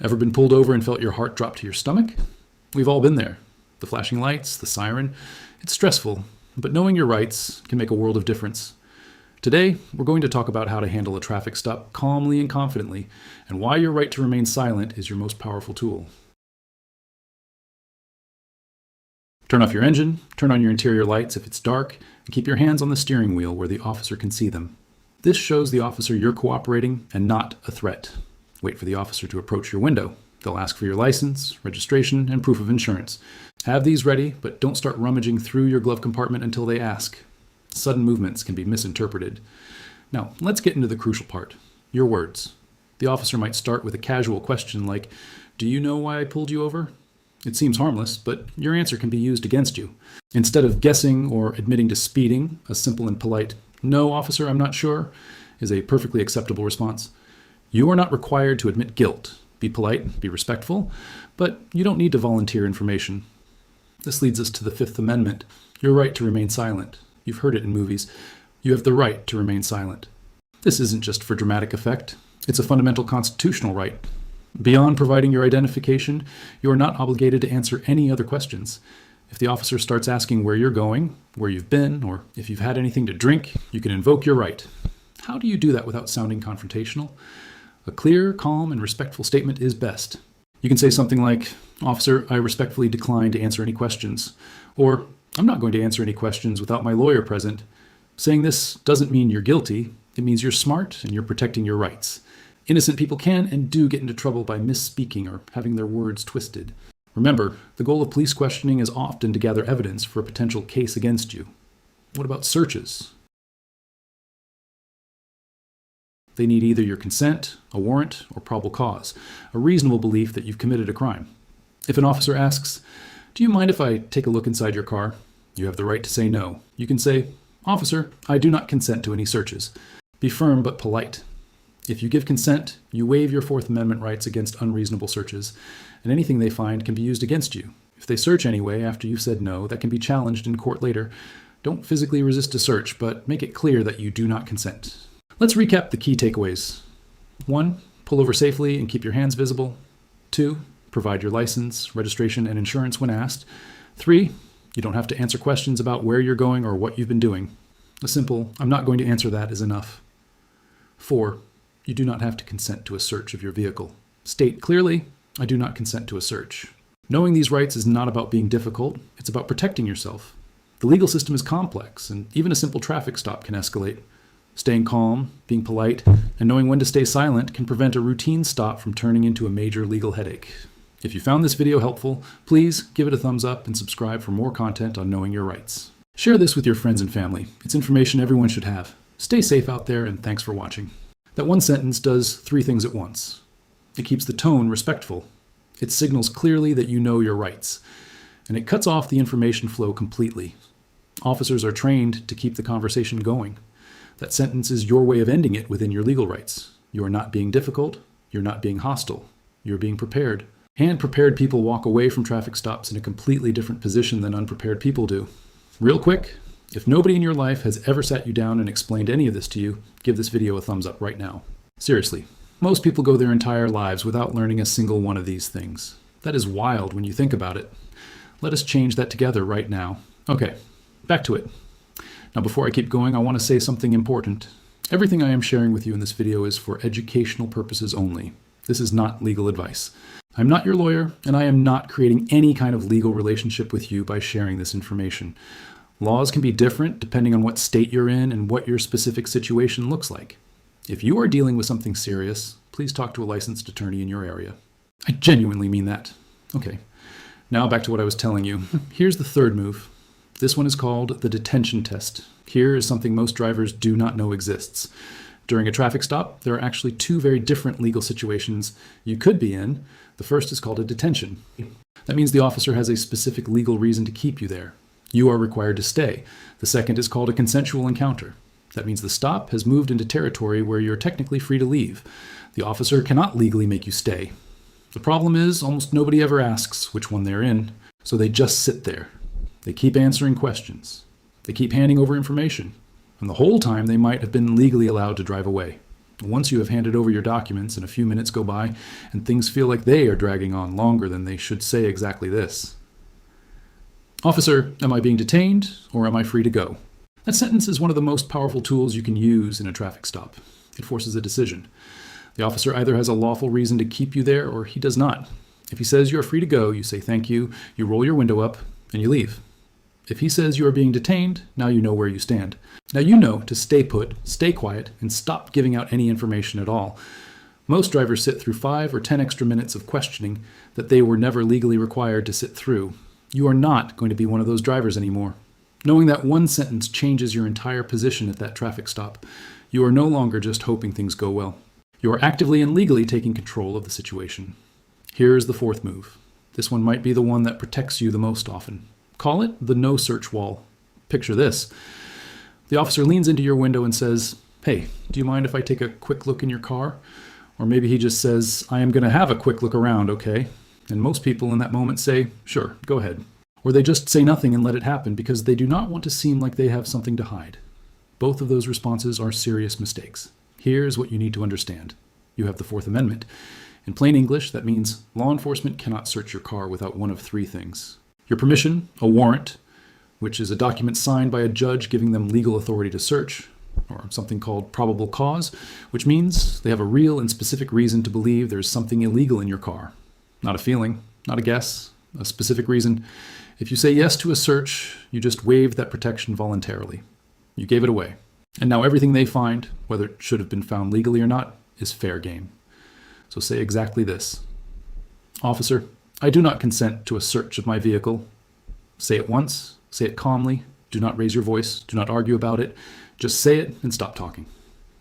Ever been pulled over and felt your heart drop to your stomach? We've all been there. The flashing lights, the siren, it's stressful, but knowing your rights can make a world of difference. Today, we're going to talk about how to handle a traffic stop calmly and confidently, and why your right to remain silent is your most powerful tool. Turn off your engine, turn on your interior lights if it's dark, and keep your hands on the steering wheel where the officer can see them. This shows the officer you're cooperating and not a threat. Wait for the officer to approach your window. They'll ask for your license, registration, and proof of insurance. Have these ready, but don't start rummaging through your glove compartment until they ask. Sudden movements can be misinterpreted. Now, let's get into the crucial part, your words. The officer might start with a casual question like, "Do you know why I pulled you over?" It seems harmless, but your answer can be used against you. Instead of guessing or admitting to speeding, a simple and polite, "No, officer, I'm not sure," is a perfectly acceptable response. You are not required to admit guilt. Be polite, be respectful, but you don't need to volunteer information. This leads us to the Fifth Amendment, your right to remain silent. You've heard it in movies. You have the right to remain silent. This isn't just for dramatic effect. It's a fundamental constitutional right. Beyond providing your identification, you are not obligated to answer any other questions. If the officer starts asking where you're going, where you've been, or if you've had anything to drink, you can invoke your right. How do you do that without sounding confrontational? A clear, calm, and respectful statement is best. You can say something like, "Officer, I respectfully decline to answer any questions," or "I'm not going to answer any questions without my lawyer present." Saying this doesn't mean you're guilty. It means you're smart and you're protecting your rights. Innocent people can and do get into trouble by misspeaking or having their words twisted. Remember, the goal of police questioning is often to gather evidence for a potential case against you. What about searches? They need either your consent, a warrant, or probable cause, a reasonable belief that you've committed a crime. If an officer asks, "Do you mind if I take a look inside your car?" you have the right to say no. You can say, "Officer, I do not consent to any searches." Be firm but polite. If you give consent, you waive your Fourth Amendment rights against unreasonable searches, and anything they find can be used against you. If they search anyway after you've said no, that can be challenged in court later. Don't physically resist a search, but make it clear that you do not consent. Let's recap the key takeaways. 1. Pull over safely and keep your hands visible. 2. Provide your license, registration, and insurance when asked. 3. You don't have to answer questions about where you're going or what you've been doing. A simple, "I'm not going to answer that," is enough. 4. You do not have to consent to a search of your vehicle. State clearly, "I do not consent to a search." Knowing these rights is not about being difficult, it's about protecting yourself. The legal system is complex, and even a simple traffic stop can escalate. Staying calm, being polite, and knowing when to stay silent can prevent a routine stop from turning into a major legal headache. If you found this video helpful, please give it a thumbs up and subscribe for more content on knowing your rights. Share this with your friends and family. It's information everyone should have. Stay safe out there, and thanks for watching. That one sentence does 3 things at once. It keeps the tone respectful. It signals clearly that you know your rights. And it cuts off the information flow completely. Officers are trained to keep the conversation going. That sentence is your way of ending it within your legal rights. You are not being difficult. You're not being hostile. You're being prepared. And prepared people walk away from traffic stops in a completely different position than unprepared people do. Real quick, if nobody in your life has ever sat you down and explained any of this to you, give this video a thumbs up right now. Seriously, most people go their entire lives without learning a single one of these things. That is wild when you think about it. Let us change that together right now. Okay, back to it. Now, before I keep going, I want to say something important. Everything I am sharing with you in this video is for educational purposes only. This is not legal advice. I'm not your lawyer, and I am not creating any kind of legal relationship with you by sharing this information. Laws can be different depending on what state you're in and what your specific situation looks like. If you are dealing with something serious, please talk to a licensed attorney in your area. I genuinely mean that. Okay, now back to what I was telling you. Here's the third move. This one is called the detention test. Here is something most drivers do not know exists. During a traffic stop, there are actually 2 very different legal situations you could be in. The first is called a detention. That means the officer has a specific legal reason to keep you there. You are required to stay. The second is called a consensual encounter. That means the stop has moved into territory where you're technically free to leave. The officer cannot legally make you stay. The problem is almost nobody ever asks which one they're in, so they just sit there. They keep answering questions. They keep handing over information. And the whole time they might have been legally allowed to drive away. Once you have handed over your documents and a few minutes go by and things feel like they are dragging on longer than they should, say exactly this: "Officer, am I being detained or am I free to go?" That sentence is one of the most powerful tools you can use in a traffic stop. It forces a decision. The officer either has a lawful reason to keep you there or he does not. If he says you are free to go, you say thank you, you roll your window up, and you leave. If he says you are being detained, now you know where you stand. Now you know to stay put, stay quiet, and stop giving out any information at all. Most drivers sit through 5 or 10 extra minutes of questioning that they were never legally required to sit through. You are not going to be one of those drivers anymore. Knowing that one sentence changes your entire position at that traffic stop, you are no longer just hoping things go well. You are actively and legally taking control of the situation. Here is the fourth move. This one might be the one that protects you the most often. Call it the no search wall. Picture this. The officer leans into your window and says, "Hey, do you mind if I take a quick look in your car?" Or maybe he just says, "I am going to have a quick look around, okay?" And most people in that moment say, "Sure, go ahead." Or they just say nothing and let it happen because they do not want to seem like they have something to hide. Both of those responses are serious mistakes. Here's what you need to understand. You have the Fourth Amendment. In plain English, that means law enforcement cannot search your car without one of 3 things: your permission, a warrant, which is a document signed by a judge giving them legal authority to search, or something called probable cause, which means they have a real and specific reason to believe there's something illegal in your car. Not a feeling, not a guess, a specific reason. If you say yes to a search, you just waived that protection voluntarily. You gave it away. And now everything they find, whether it should have been found legally or not, is fair game. So say exactly this: "Officer, I do not consent to a search of my vehicle." Say it once, say it calmly, do not raise your voice, do not argue about it, just say it and stop talking.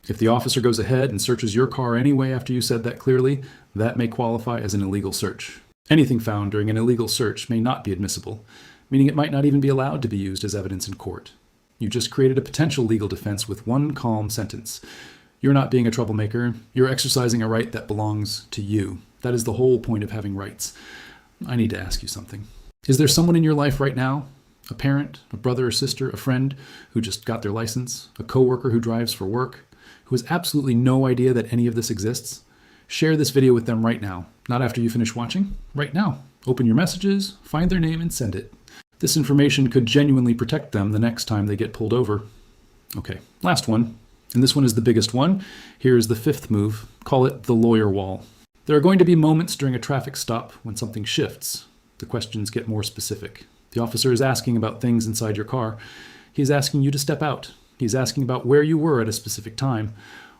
If the officer goes ahead and searches your car anyway after you said that clearly, that may qualify as an illegal search. Anything found during an illegal search may not be admissible, meaning it might not even be allowed to be used as evidence in court. You just created a potential legal defense with one calm sentence. You're not being a troublemaker. You're exercising a right that belongs to you. That is the whole point of having rights. I need to ask you something. Is there someone in your life right now, a parent, a brother or sister, a friend who just got their license, a coworker who drives for work, who has absolutely no idea that any of this exists? Share this video with them right now. Not after you finish watching, right now. Open your messages, find their name, and send it. This information could genuinely protect them the next time they get pulled over. Okay, last one. And this one is the biggest one. Here is the 5th move. Call it the lawyer wall. There are going to be moments during a traffic stop when something shifts. The questions get more specific. The officer is asking about things inside your car. He's asking you to step out. He's asking about where you were at a specific time,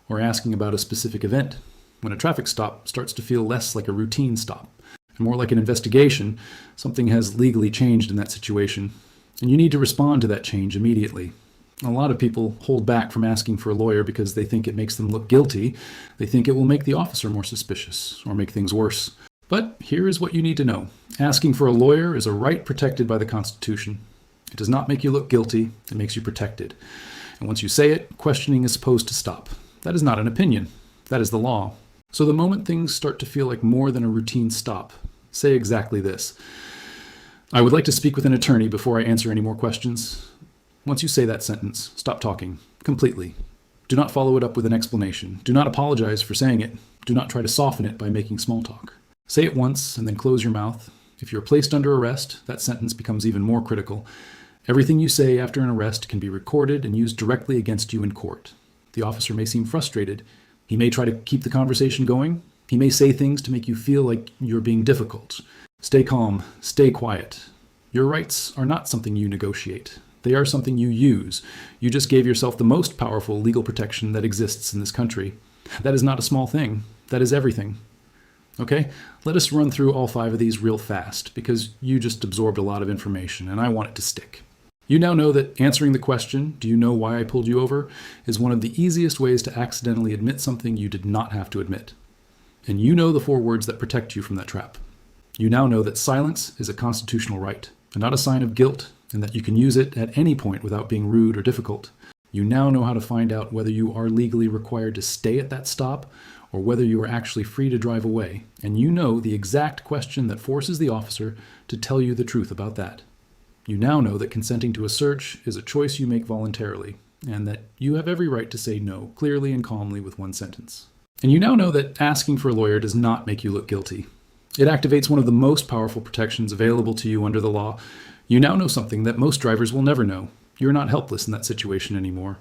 or asking about a specific event. When a traffic stop starts to feel less like a routine stop and more like an investigation, something has legally changed in that situation, and you need to respond to that change immediately. A lot of people hold back from asking for a lawyer because they think it makes them look guilty. They think it will make the officer more suspicious or make things worse. But here is what you need to know. Asking for a lawyer is a right protected by the Constitution. It does not make you look guilty. It makes you protected. And once you say it, questioning is supposed to stop. That is not an opinion. That is the law. So the moment things start to feel like more than a routine stop, say exactly this: "I would like to speak with an attorney before I answer any more questions." Once you say that sentence, stop talking completely. Do not follow it up with an explanation. Do not apologize for saying it. Do not try to soften it by making small talk. Say it once and then close your mouth. If you're placed under arrest, that sentence becomes even more critical. Everything you say after an arrest can be recorded and used directly against you in court. The officer may seem frustrated. He may try to keep the conversation going. He may say things to make you feel like you're being difficult. Stay calm. Stay quiet. Your rights are not something you negotiate. They are something you use. You just gave yourself the most powerful legal protection that exists in this country. That is not a small thing. That is everything. Okay? Let us run through all 5 of these real fast, because you just absorbed a lot of information, and I want it to stick. You now know that answering the question, "Do you know why I pulled you over?" is one of the easiest ways to accidentally admit something you did not have to admit. And you know the 4 words that protect you from that trap. You now know that silence is a constitutional right, and not a sign of guilt, and that you can use it at any point without being rude or difficult. You now know how to find out whether you are legally required to stay at that stop or whether you are actually free to drive away. And you know the exact question that forces the officer to tell you the truth about that. You now know that consenting to a search is a choice you make voluntarily. and that you have every right to say no clearly and calmly with one sentence. And you now know that asking for a lawyer does not make you look guilty. It activates one of the most powerful protections available to you under the law. You now know something that most drivers will never know. You're not helpless in that situation anymore.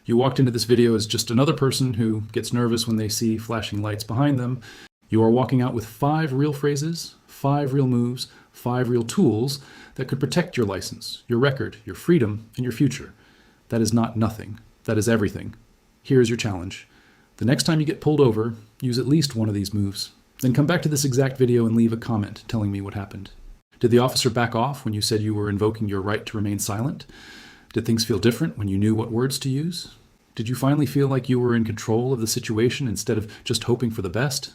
You walked into this video as just another person who gets nervous when they see flashing lights behind them. You are walking out with 5 real phrases, 5 real moves, 5 real tools that could protect your license, your record, your freedom, and your future. That is not nothing. That is everything. Here's your challenge. The next time you get pulled over, use at least one of these moves. Then come back to this exact video and leave a comment telling me what happened. Did the officer back off when you said you were invoking your right to remain silent? Did things feel different when you knew what words to use? Did you finally feel like you were in control of the situation instead of just hoping for the best?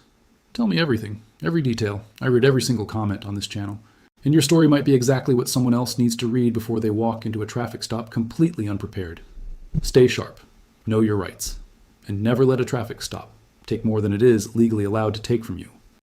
Tell me everything, every detail. I read every single comment on this channel. And your story might be exactly what someone else needs to read before they walk into a traffic stop completely unprepared. Stay sharp. Know your rights. And never let a traffic stop take more than it is legally allowed to take from you.